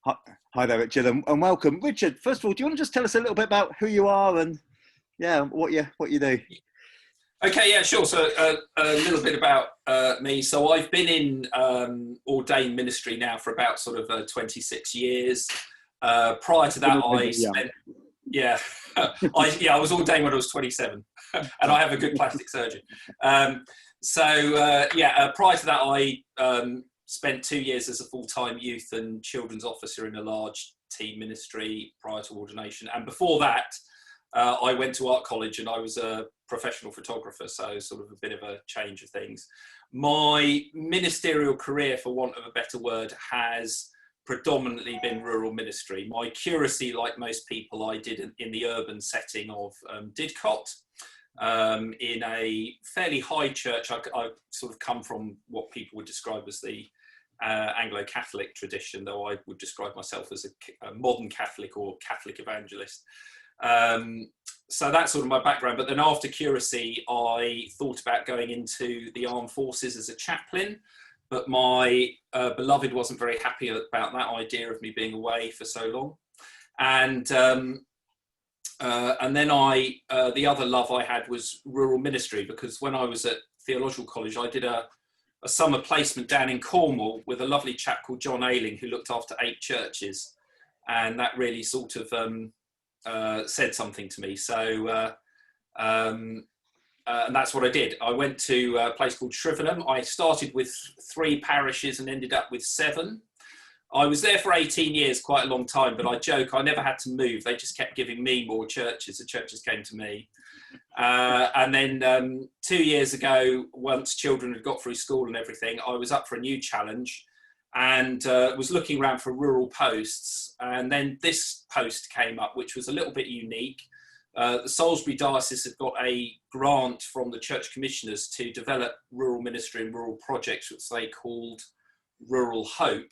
Hi, hi there, Richard, and welcome. Richard, first of all, do you want to just tell us a little bit about who you are and what you do? Okay, yeah, sure. So a little bit about me. So I've been in ordained ministry now for about sort of 26 years. Prior to that, I spent, yeah, I was ordained when I was 27, and I have a good plastic surgeon. Prior to that, I spent 2 years as a full-time youth and children's officer in a large team ministry prior to ordination. And before that, I went to art college and I was a professional photographer, so sort of a bit of a change of things. My ministerial career, for want of a better word, has predominantly been rural ministry. My curacy, like most people, I did in the urban setting of Didcot, in a fairly high church. I sort of come from what people would describe as the Anglo-Catholic tradition, though I would describe myself as a modern Catholic or Catholic evangelist. So that's sort of my background. But then after curacy, I thought about going into the armed forces as a chaplain, but my beloved wasn't very happy about that idea of me being away for so long. And then the other love I had was rural ministry, because when I was at theological college, I did a summer placement down in Cornwall with a lovely chap called John Ayling, who looked after 8 churches. And that really sort of said something to me. So, and that's what I did. I went to a place called Shrivenham. I started with 3 parishes and ended up with 7. I was there for 18 years, quite a long time, but I joke, I never had to move. They just kept giving me more churches. The churches came to me. And then 2 years ago, once children had got through school and everything, I was up for a new challenge and was looking around for rural posts. And then this post came up, which was a little bit unique. The Salisbury Diocese had got a grant from the Church Commissioners to develop rural ministry and rural projects, which they called Rural Hope.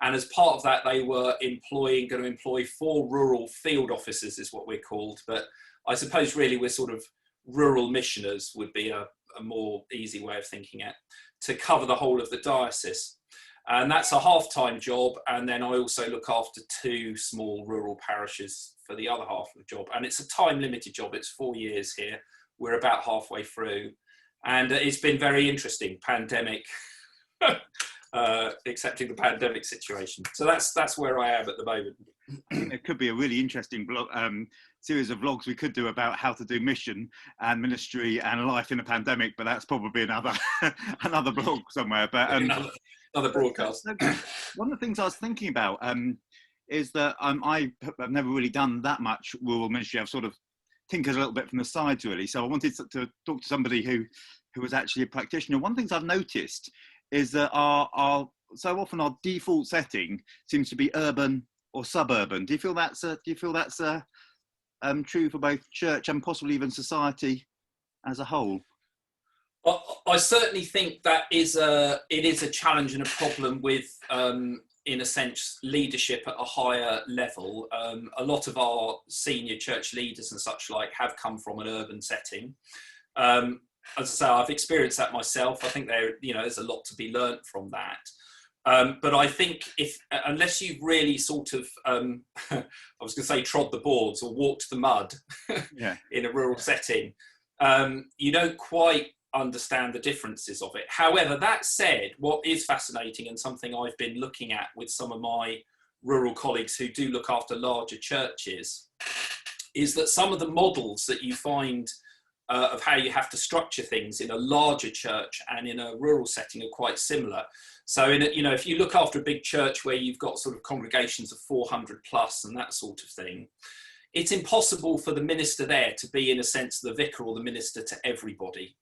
And as part of that, they were going to employ 4 rural field officers, is what we're called. But I suppose really we're sort of rural missioners would be a more easy way of thinking it, to cover the whole of the diocese. And that's a half-time job. And then I also look after 2 small rural parishes for the other half of the job. And it's a time-limited job. It's 4 years here. We're about halfway through. And it's been very interesting, pandemic, accepting the pandemic situation. So that's where I am at the moment. It could be a really interesting series of vlogs we could do about how to do mission and ministry and life in a pandemic, but that's probably another another blog somewhere. But another broadcast. One of the things I was thinking about is that I've never really done that much rural ministry. I've sort of tinkered a little bit from the sides, really. So I wanted to talk to somebody who was actually a practitioner. One of the things I've noticed is that our so often our default setting seems to be urban or suburban. Do you feel that's true for both church and possibly even society as a whole? I certainly think that it is a challenge and a problem with, in a sense, leadership at a higher level. A lot of our senior church leaders and such like have come from an urban setting. As I say, I've experienced that myself. I think there's a lot to be learnt from that. But I think unless you've really sort of, I was going to say trod the boards or walked the mud in a rural setting, you don't quite understand the differences of it. However, that said, what is fascinating and something I've been looking at with some of my rural colleagues who do look after larger churches is that some of the models that you find of how you have to structure things in a larger church and in a rural setting are quite similar. So if you look after a big church where you've got sort of congregations of 400 plus and that sort of thing, it's impossible for the minister there to be, in a sense, the vicar or the minister to everybody.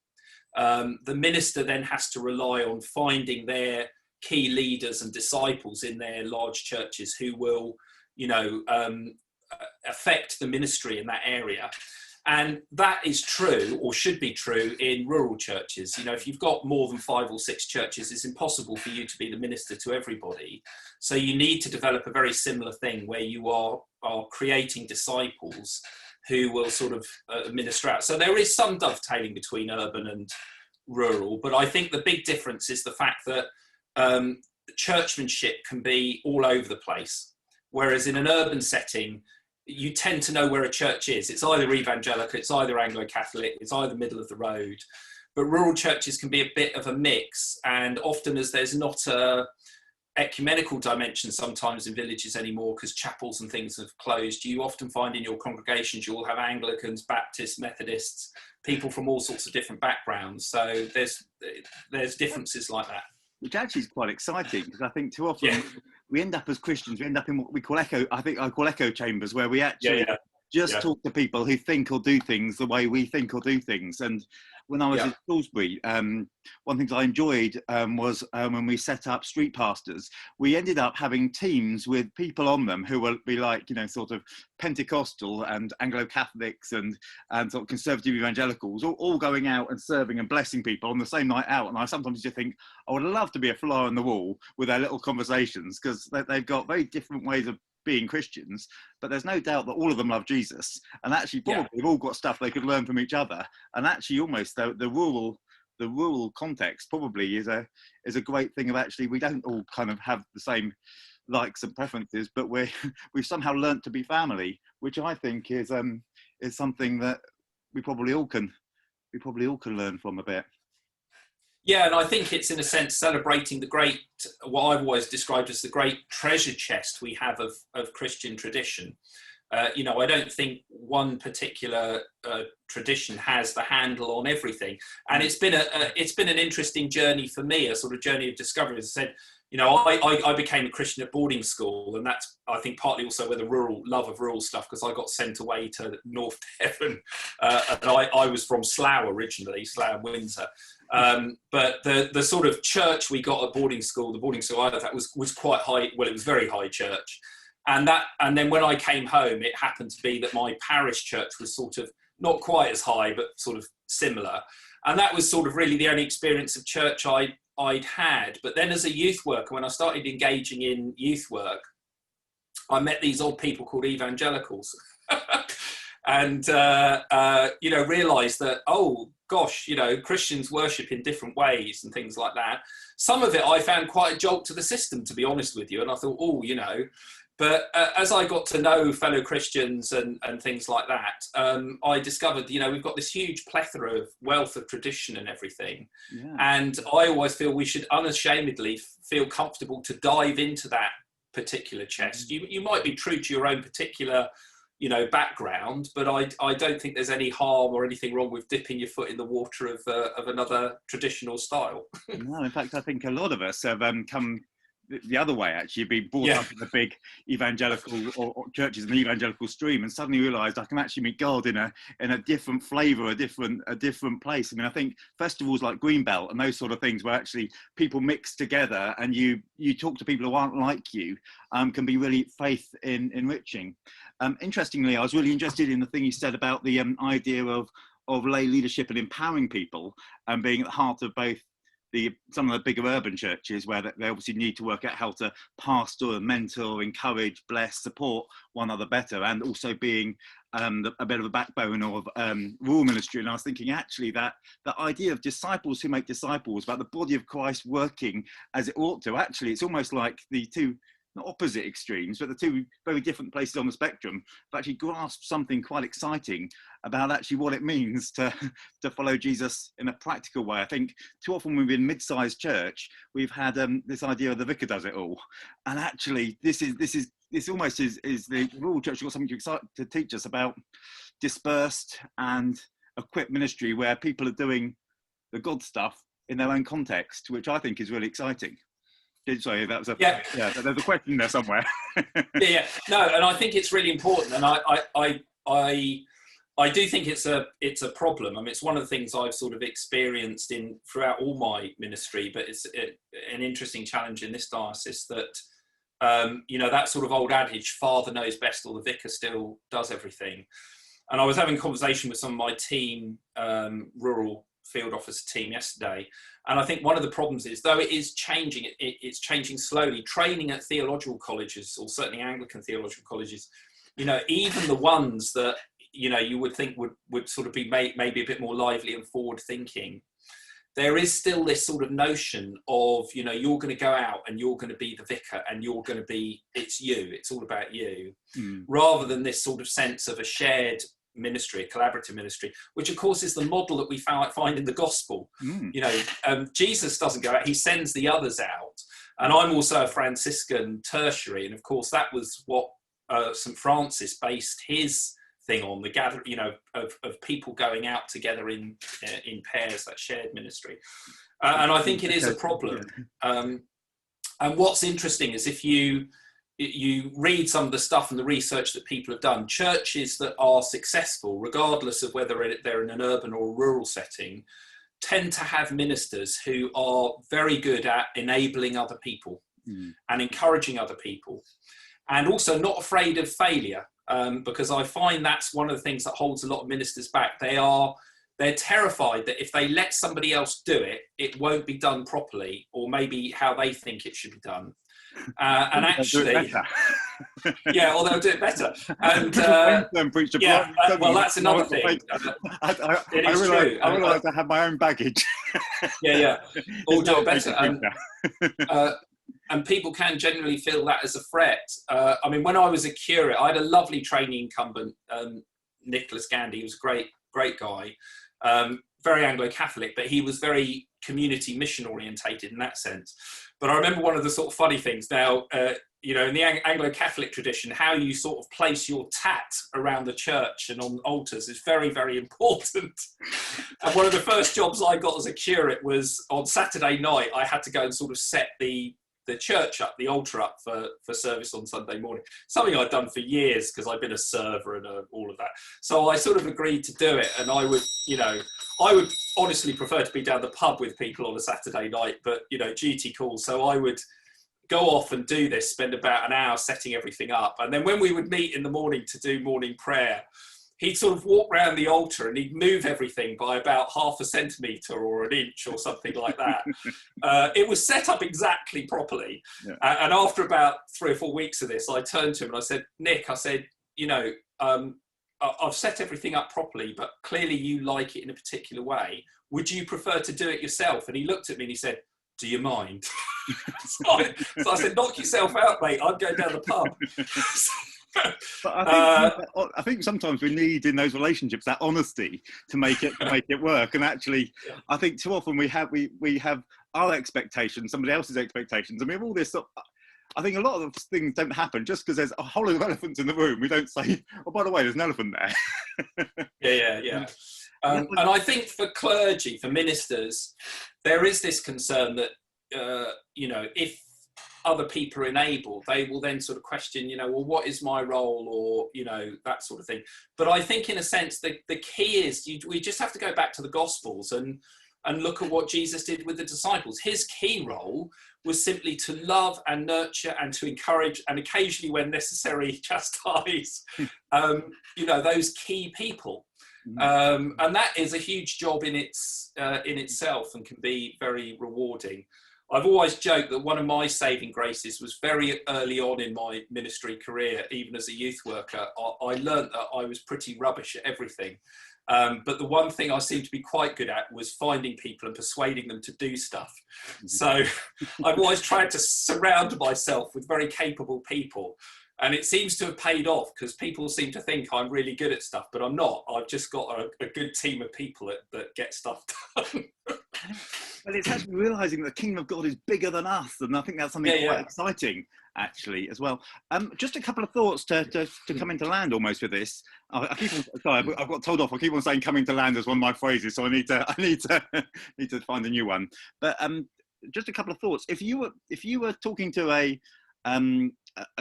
The minister then has to rely on finding their key leaders and disciples in their large churches who will, affect the ministry in that area. And that is true, or should be true, in rural churches. If you've got more than 5 or 6 churches, it's impossible for you to be the minister to everybody. So you need to develop a very similar thing where you are creating disciples who will sort of minister out. So there is some dovetailing between urban and rural, but I think the big difference is the fact that churchmanship can be all over the place. Whereas in an urban setting, you tend to know where a church is. It's either evangelical, it's either Anglo-Catholic, it's either middle of the road. But rural churches can be a bit of a mix, and often as there's not a ecumenical dimension sometimes in villages anymore because chapels and things have closed, you often find in your congregations you will have Anglicans, Baptists, Methodists, people from all sorts of different backgrounds. So there's differences like that. Which actually is quite exciting, because I think too often we end up as Christians, we end up in what we call echo chambers, where we actually talk to people who think or do things the way we think or do things. And when I was in Salisbury, one thing I enjoyed was when we set up street pastors, we ended up having teams with people on them who will be like, sort of Pentecostal and Anglo-Catholics and sort of conservative evangelicals, all going out and serving and blessing people on the same night out. And I sometimes just think, I would love to be a fly on the wall with their little conversations, because they've got very different ways of being Christians, but there's no doubt that all of them love Jesus, and actually probably they've all got stuff they could learn from each other. And actually almost the rural context probably is a great thing of, actually we don't all kind of have the same likes and preferences, but we've somehow learnt to be family, which I think is something that we probably all can learn from a bit. Yeah, and I think it's in a sense celebrating the great, what I've always described as the great treasure chest we have of Christian tradition. I don't think one particular tradition has the handle on everything, and it's been an interesting journey for me, a sort of journey of discovery. As I said, I became a Christian at boarding school, and that's, I think, partly also with the love of rural stuff, because I got sent away to North Devon, and I was from Slough originally, Slough and Windsor. But the sort of church we got at boarding school, the boarding school I had, that was quite high. Well, it was very high church, and then when I came home, it happened to be that my parish church was sort of not quite as high, but sort of similar, and that was sort of really the only experience of church I'd had. But then as a youth worker, when I started engaging in youth work, I met these odd people called evangelicals, and realised that, oh gosh, Christians worship in different ways and things like that. Some of it I found quite a jolt to the system, to be honest with you, and I thought, but as I got to know fellow Christians and things like that, I discovered, we've got this huge plethora of wealth of tradition and everything. Yeah. And I always feel we should unashamedly feel comfortable to dive into that particular chest. Mm-hmm. You might be true to your own particular, background, but I don't think there's any harm or anything wrong with dipping your foot in the water of another traditional style. No, in fact, I think a lot of us have come the other way, actually, being brought up in the big evangelical or churches in the evangelical stream, and suddenly realised I can actually meet God in a different flavour, a different place. I mean, I think festivals like Greenbelt and those sort of things, where actually people mix together and you talk to people who aren't like you, can be really faith enriching. Interestingly, I was really interested in the thing you said about the idea of lay leadership and empowering people, and being at the heart of both some of the bigger urban churches, where they obviously need to work out how to pastor and mentor, encourage, bless, support one another better, and also being a bit of a backbone of rural ministry. And I was thinking, actually, that the idea of disciples who make disciples, about the body of Christ working as it ought to, actually, it's almost like the two, not opposite extremes, but the two very different places on the spectrum, but actually grasp something quite exciting about actually what it means to follow Jesus in a practical way. I think too often we've been mid-sized church, we've had this idea of the vicar does it all, and actually this almost is the rural church got something to teach us about dispersed and equipped ministry, where people are doing the God stuff in their own context, which I think is really exciting. Sorry, that was there's a question there somewhere. No, and I think it's really important, and I do think it's a problem. I mean, it's one of the things I've sort of experienced throughout all my ministry, but it's an interesting challenge in this diocese that that sort of old adage, father knows best or the vicar still does everything. And I was having a conversation with some of my team, rural field officer team yesterday, and I think one of the problems is, though it is changing, it's changing slowly. Training at theological colleges, or certainly Anglican theological colleges, even the ones that you would think would sort of be maybe a bit more lively and forward thinking, there is still this sort of notion of, you know, you're going to go out and you're going to be the vicar and you're going to be, it's all about you, rather than this sort of sense of a shared ministry, a collaborative ministry, which of course is the model that we find in the gospel. You know, Jesus doesn't go out, he sends the others out. And I'm also a Franciscan tertiary, and of course that was what St. Francis based his thing on, the gather, you know, of people going out together in pairs, that shared ministry. And I think it is a problem. And what's interesting is if you read some of the stuff and the research that people have done, churches that are successful, regardless of whether they're in an urban or rural setting, tend to have ministers who are very good at enabling other people and encouraging other people, and also not afraid of failure. Because I find that's one of the things that holds a lot of ministers back. They're terrified that if they let somebody else do it, it won't be done properly, or maybe how they think it should be done. And actually, yeah, or they'll do it better. And yeah, well, that's another thing. I realised I have my own baggage. Yeah, or do it better. And people can generally feel that as a threat. I mean, when I was a curate, I had a lovely training incumbent, Nicholas Gandy. He was a great guy, very Anglo-Catholic, but he was very community mission orientated in that sense. But I remember one of the sort of funny things now, you know, in the Anglo-Catholic tradition, how you sort of place your tat around the church and on altars is very, very important. And one of the first jobs I got as a curate was on Saturday night, I had to go and sort of set the church up, the altar up for service on Sunday morning. Something I'd done for years because I'd been a server and all of that. So I sort of agreed to do it, and I would honestly prefer to be down the pub with people on a Saturday night, but you know, duty calls. So I would go off and do this, spend about an hour setting everything up, and then when we would meet in the morning to do morning prayer, he'd sort of walk around the altar and he'd move everything by about 0.5 centimetre or an inch or something like that. It was set up exactly properly. Yeah. And after about 3 or 4 weeks of this, I turned to him and I said, Nick, I said, you know, I've set everything up properly, but clearly you like it in a particular way. Would you prefer to do it yourself? And he looked at me and he said, do you mind? So I said, knock yourself out, mate. I'm going down the pub. But I think sometimes we need in those relationships that honesty to make it work. And actually, I think too often we have our expectations, somebody else's expectations, and we have all this. I think a lot of things don't happen just because there's a whole lot of elephants in the room. We don't say, "Oh, by the way, there's an elephant there." Yeah. And I think for clergy, for ministers, there is this concern that you know, if other people are enabled, they will then sort of question, you know, well, what is my role, or, you know, that sort of thing. But I think in a sense, the key is we just have to go back to the Gospels and look at what Jesus did with the disciples. His key role was simply to love and nurture and to encourage, and occasionally when necessary, chastise, you know, those key people. And that is a huge job in itself and can be very rewarding. I've always joked that one of my saving graces was very early on in my ministry career, even as a youth worker. I learned that I was pretty rubbish at everything. But the one thing I seemed to be quite good at was finding people and persuading them to do stuff. So I've always tried to surround myself with very capable people. And it seems to have paid off because people seem to think I'm really good at stuff, but I'm not. I've just got a good team of people that get stuff done. Well, it's actually realising that the kingdom of God is bigger than us, and I think that's something quite exciting, actually, as well. Just a couple of thoughts to come into land almost with this. I've got told off. I keep on saying "coming to land" as one of my phrases, so I need to find a new one. But just a couple of thoughts. If you were talking to a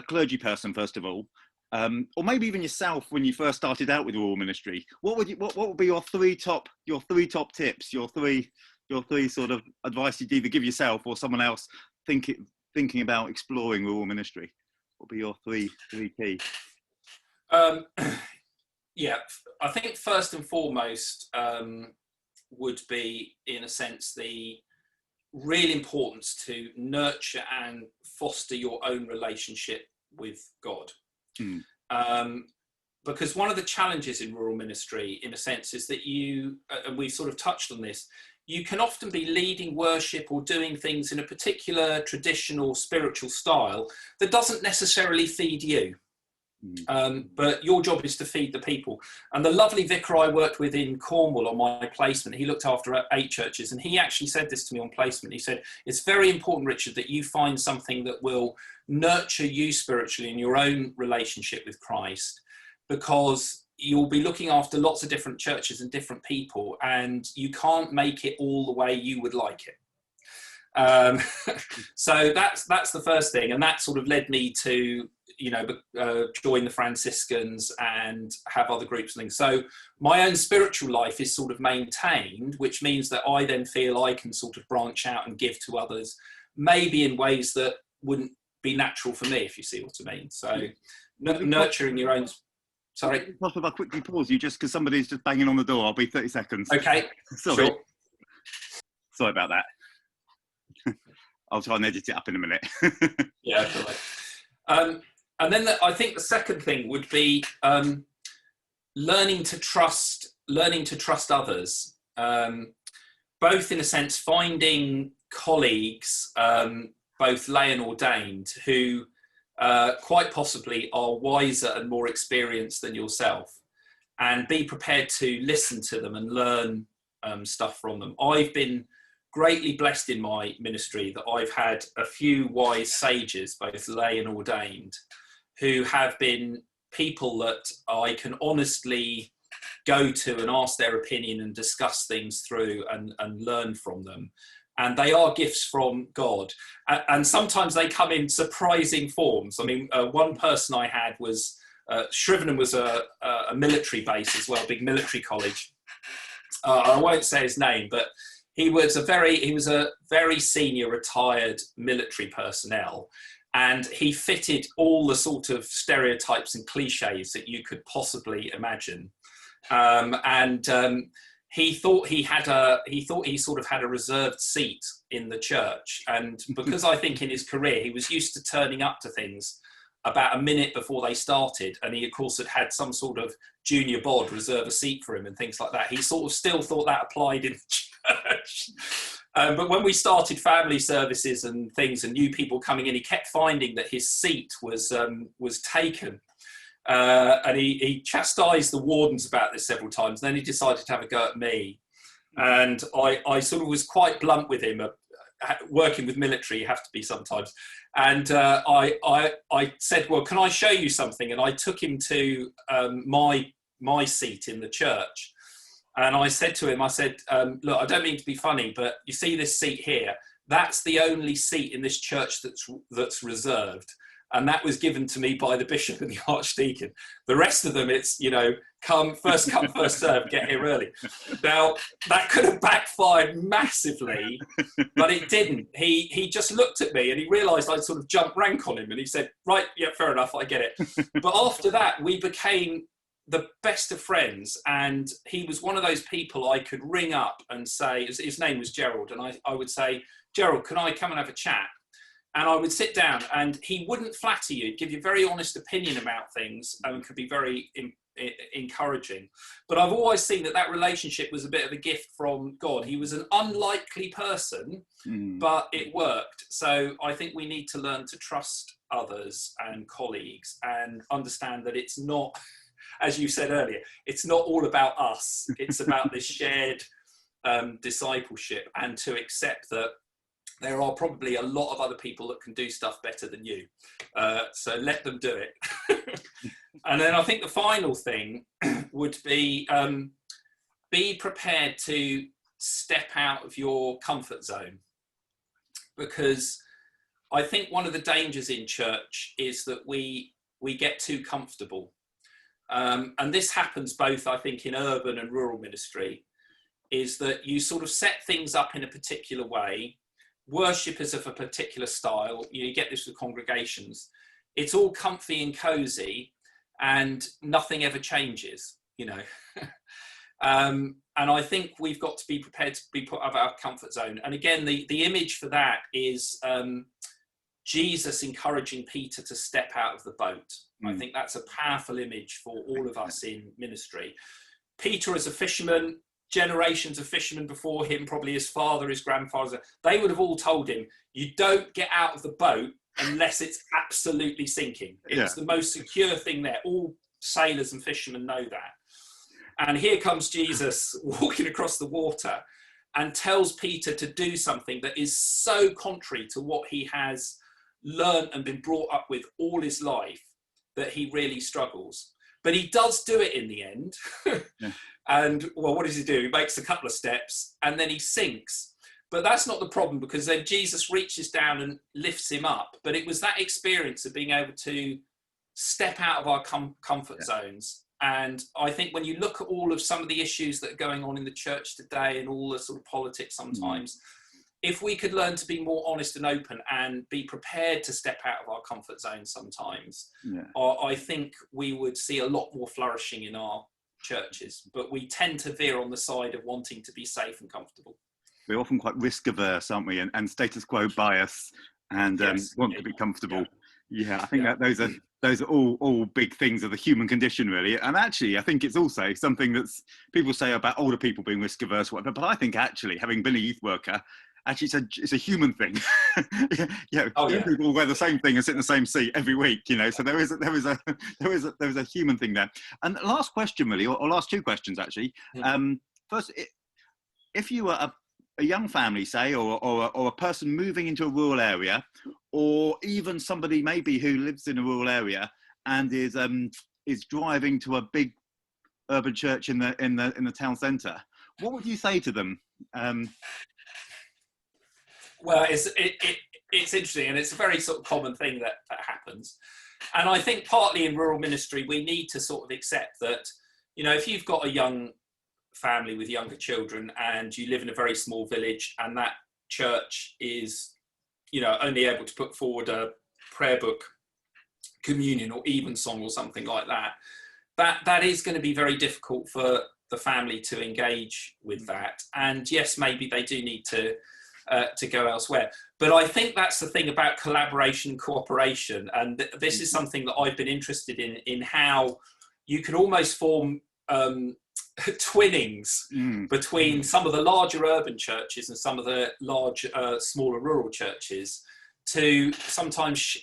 clergy person, first of all, or maybe even yourself when you first started out with rural ministry, what would be your three top tips, your three sort of advice you'd either give yourself or someone else thinking about exploring rural ministry? What would be your three key? Yeah, I think first and foremost would be, in a sense, the real importance to nurture and foster your own relationship with God. Because one of the challenges in rural ministry, in a sense, is that and we've sort of touched on this, you can often be leading worship or doing things in a particular traditional spiritual style that doesn't necessarily feed you. But your job is to feed the people. And the lovely vicar I worked with in Cornwall on my placement, he looked after 8 churches, and he actually said this to me on placement. He said, it's very important, Richard, that you find something that will nurture you spiritually in your own relationship with Christ, because you'll be looking after lots of different churches and different people, and you can't make it all the way you would like it. So that's the first thing, and that sort of led me to join the Franciscans and have other groups and things. So my own spiritual life is sort of maintained, which means that I then feel I can sort of branch out and give to others, maybe in ways that wouldn't be natural for me, if you see what I mean. So nurturing your own. Sorry. If possible, I'll quickly pause you just because somebody's just banging on the door. I'll be 30 seconds. Okay. Sorry. Sure. Sorry about that. I'll try and edit it up in a minute. Yeah. And then I think the second thing would be learning to trust others, both in a sense, finding colleagues, both lay and ordained, who quite possibly are wiser and more experienced than yourself, and be prepared to listen to them and learn stuff from them. I've been greatly blessed in my ministry that I've had a few wise sages, both lay and ordained, who have been people that I can honestly go to and ask their opinion and discuss things through and learn from them. And they are gifts from God. And sometimes they come in surprising forms. I mean, one person I had was, Shrivenham was a military base as well, big military college. I won't say his name, but he was a very senior retired military personnel. And he fitted all the sort of stereotypes and cliches that you could possibly imagine. He thought he sort of had a reserved seat in the church. And because I think in his career, he was used to turning up to things about a minute before they started. And he, of course, had some sort of junior bod reserve a seat for him and things like that. He sort of still thought that applied in the church. But when we started family services and things and new people coming in, he kept finding that his seat was taken. And he chastised the wardens about this several times. Then he decided to have a go at me. And I sort of was quite blunt with him. Working with military, you have to be sometimes. And I said, well, can I show you something? And I took him to my seat in the church. And I said to him, look, I don't mean to be funny, but you see this seat here? That's the only seat in this church that's reserved. And that was given to me by the bishop and the archdeacon. The rest of them, it's, come, first serve, get here early. Now, that could have backfired massively, but it didn't. He just looked at me and he realised I'd sort of jumped rank on him. And he said, right, yeah, fair enough, I get it. But after that, we became the best of friends. And he was one of those people I could ring up and say, his name was Gerald. And I would say, Gerald, can I come and have a chat? And I would sit down and he wouldn't flatter you, give you a very honest opinion about things and could be very encouraging. But I've always seen that relationship was a bit of a gift from God. He was an unlikely person, but it worked. So I think we need to learn to trust others and colleagues and understand that it's not, as you said earlier, it's not all about us. It's about this shared discipleship, and to accept that there are probably a lot of other people that can do stuff better than you. So let them do it. And then I think the final thing would be prepared to step out of your comfort zone. Because I think one of the dangers in church is that we get too comfortable. And this happens both, I think, in urban and rural ministry, is that you sort of set things up in a particular way. Worship is of a particular style. You get this with congregations. It's all comfy and cozy and nothing ever changes, And I think we've got to be prepared to be put out of our comfort zone. And again, the image for that is Jesus encouraging Peter to step out of the boat. I think that's a powerful image for all of us in ministry. Peter, as a fisherman, generations of fishermen before him, probably his father, his grandfather, they would have all told him, you don't get out of the boat unless it's absolutely sinking. It's the most secure thing there. All sailors and fishermen know that. And here comes Jesus walking across the water and tells Peter to do something that is so contrary to what he has learned and been brought up with all his life, that he really struggles. But he does do it in the end. And, well, what does he do? He makes a couple of steps and then he sinks. But that's not the problem, because then Jesus reaches down and lifts him up. But it was that experience of being able to step out of our comfort zones. And I think when you look at all of some of the issues that are going on in the church today and all the sort of politics sometimes, if we could learn to be more honest and open and be prepared to step out of our comfort zone sometimes, I think we would see a lot more flourishing in our churches. But we tend to veer on the side of wanting to be safe and comfortable. We're often quite risk averse, aren't we? And status quo bias, and want to be comfortable. I think that those are all big things of the human condition, really. And actually, I think it's also something that's people say about older people being risk averse, whatever. But I think actually, having been a youth worker, actually it's a human thing. People wear the same thing and sit in the same seat every week, So there is a human thing there. And the last question, really, or last two questions actually. First, if you were a young family, say, or a person moving into a rural area, or even somebody maybe who lives in a rural area and is driving to a big urban church in the town centre, what would you say to them? Well, it's interesting, and it's a very sort of common thing that happens. And I think partly in rural ministry, we need to sort of accept that, if you've got a young family with younger children and you live in a very small village and that church is, only able to put forward a prayer book, communion or evensong or something like that, that is going to be very difficult for the family to engage with that. And yes, maybe they do need to go elsewhere. But I think that's the thing about collaboration and cooperation. And this is something that I've been interested in how you can almost form twinnings between some of the larger urban churches and some of the large, smaller rural churches to sometimes,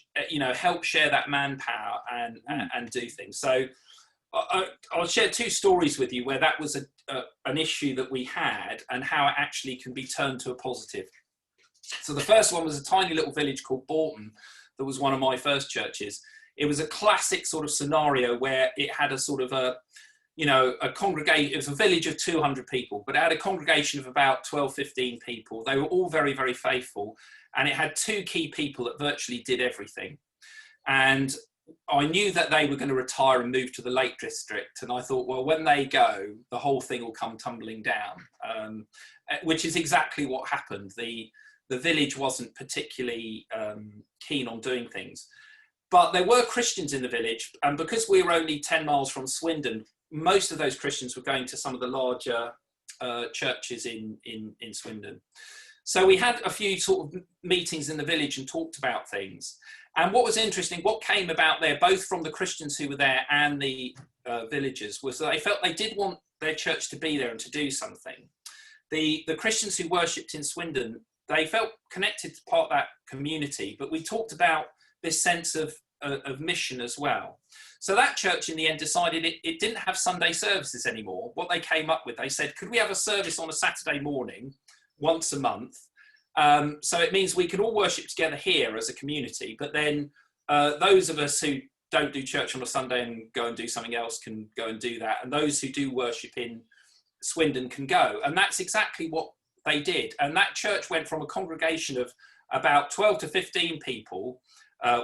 help share that manpower and do things. So I'll share two stories with you where that was an issue that we had and how it actually can be turned to a positive. So the first one was a tiny little village called Bourton that was one of my first churches. It was a classic sort of scenario where it had a sort of a congregation. It was a village of 200 people, but it had a congregation of about 12, 15 people. They were all very, very faithful. And it had two key people that virtually did everything. And I knew that they were going to retire and move to the Lake District. And I thought, well, when they go, the whole thing will come tumbling down, which is exactly what happened. The village wasn't particularly keen on doing things. But there were Christians in the village. And because we were only 10 miles from Swindon, most of those Christians were going to some of the larger churches in Swindon. So we had a few sort of meetings in the village and talked about things. And what was interesting, what came about there, both from the Christians who were there and the villagers, was that they felt they did want their church to be there and to do something. The Christians who worshipped in Swindon, they felt connected to part of that community, but we talked about this sense of mission as well. So that church in the end decided it didn't have Sunday services anymore. What they came up with, they said, could we have a service on a Saturday morning once a month? So it means we can all worship together here as a community, but then those of us who don't do church on a Sunday and go and do something else can go and do that. And those who do worship in Swindon can go. And that's exactly what they did. And that church went from a congregation of about 12 to 15 people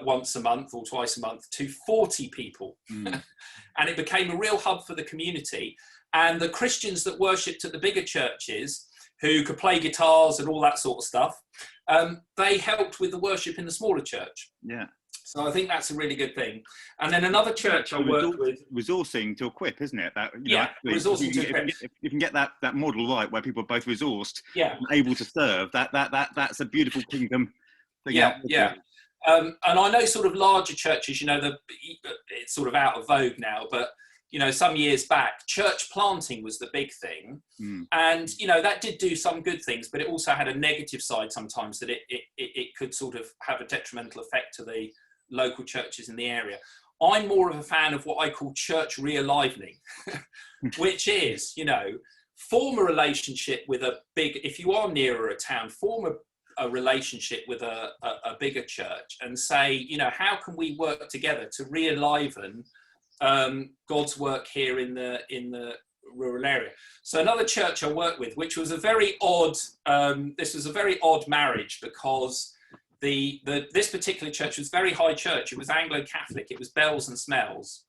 once a month or twice a month to 40 people. And it became a real hub for the community. And the Christians that worshipped at the bigger churches, who could play guitars and all that sort of stuff, they helped with the worship in the smaller church. Yeah. So I think that's a really good thing. And then another church I worked with... Resourcing to equip, isn't it? Resourcing to equip. If you can get that model right, where people are both resourced and able to serve, that's a beautiful kingdom thing. Yeah. And I know sort of larger churches, it's sort of out of vogue now, but some years back, church planting was the big thing. And, that did do some good things, but it also had a negative side sometimes, that it could sort of have a detrimental effect to the local churches in the area. I'm more of a fan of what I call church re-alivening, which is, form a relationship with if you are nearer a town, form a relationship with a bigger church and say, how can we work together to re-aliven God's work here in the rural area. So another church I worked with, which was a very odd, this was a very odd marriage, because this particular church was very high church. It was Anglo-Catholic. It was bells and smells.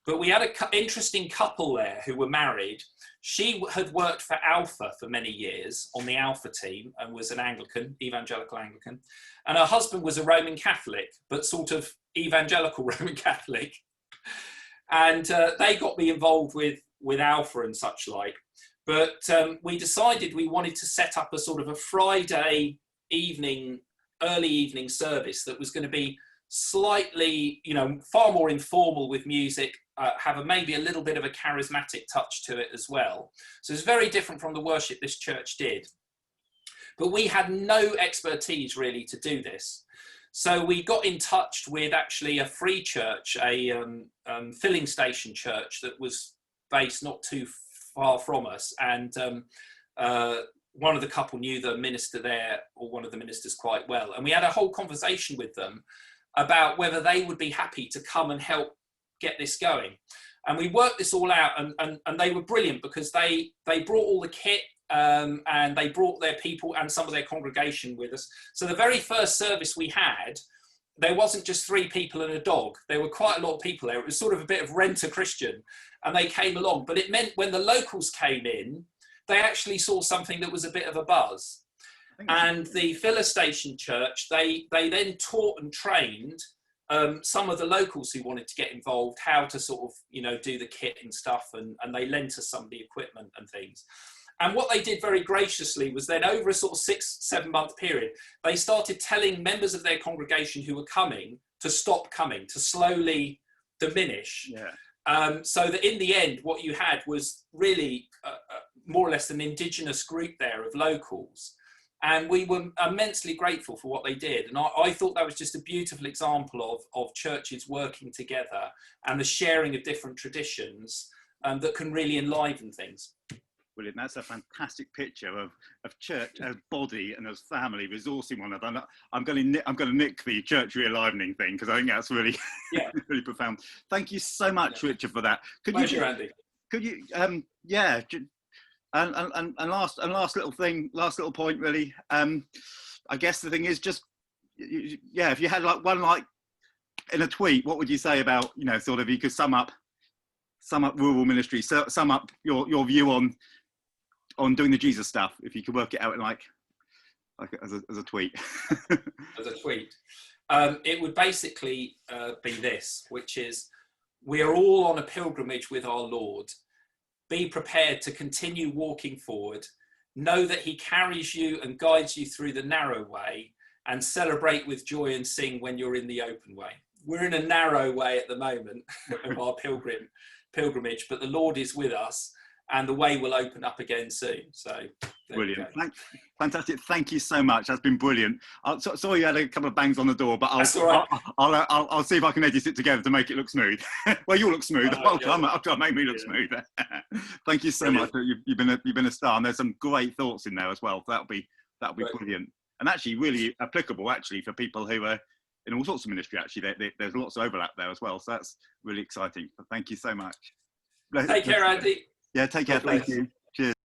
But we had an interesting couple there who were married. She had worked for Alpha for many years on the Alpha team and was an Anglican, evangelical Anglican. And her husband was a Roman Catholic, but sort of evangelical Roman Catholic. And they got me involved with Alpha and such like. But we decided we wanted to set up a sort of a Friday evening, early evening service that was going to be slightly, far more informal with music, have maybe a little bit of a charismatic touch to it as well. So it's very different from the worship this church did. But we had no expertise really to do this. So we got in touch with actually a free church, a filling station church that was based not too far from us. And one of the couple knew the minister there, or one of the ministers, quite well. And we had a whole conversation with them about whether they would be happy to come and help get this going. And we worked this all out, and they were brilliant, because they brought all the kit, and they brought their people and some of their congregation with us. So the very first service we had, there wasn't just 3 people and a dog. There were quite a lot of people there. It was sort of a bit of rent a Christian, and they came along. But it meant when the locals came in, they actually saw something that was a bit of a buzz. And the filler station church, they then taught and trained some of the locals who wanted to get involved how to sort of, do the kit and stuff, and they lent us some of the equipment and things. And what they did very graciously was then, over a sort of 6-7 month period, they started telling members of their congregation who were coming to stop coming, to slowly diminish. Yeah. So that in the end, what you had was really more or less an indigenous group there of locals. And we were immensely grateful for what they did. And I thought that was just a beautiful example of churches working together and the sharing of different traditions that can really enliven things. Brilliant. That's a fantastic picture of church as body and as family resourcing one another. I'm going to nick the church re-alivening thing, because I think that's really, really profound. Thank you so much, Richard, for that. Pleasure, Andy. Could you, and last little point, really. I guess the thing is just, if you had one in a tweet, what would you say about, sort of, you could sum up rural ministry, sum up your view on doing the Jesus stuff, if you could work it out in as a tweet. As a tweet. It would basically be this, which is, we are all on a pilgrimage with our Lord. Be prepared to continue walking forward. Know that he carries you and guides you through the narrow way, and celebrate with joy and sing when you're in the open way. We're in a narrow way at the moment of our pilgrimage, but the Lord is with us, and the way will open up again soon. So brilliant. Fantastic. Thank you so much. That's been brilliant. Sorry you had a couple of bangs on the door, but I'll see if I can edit it together to make it look smooth. Well, you'll look smooth. I'll try and make me look smooth. Thank you so much. You've been a star, and there's some great thoughts in there as well. That'll be brilliant, and actually really applicable for people who are in all sorts of ministry. Actually, there's lots of overlap there as well. So that's really exciting. Thank you so much. Take care, Andy. Yeah, take care. Thank you.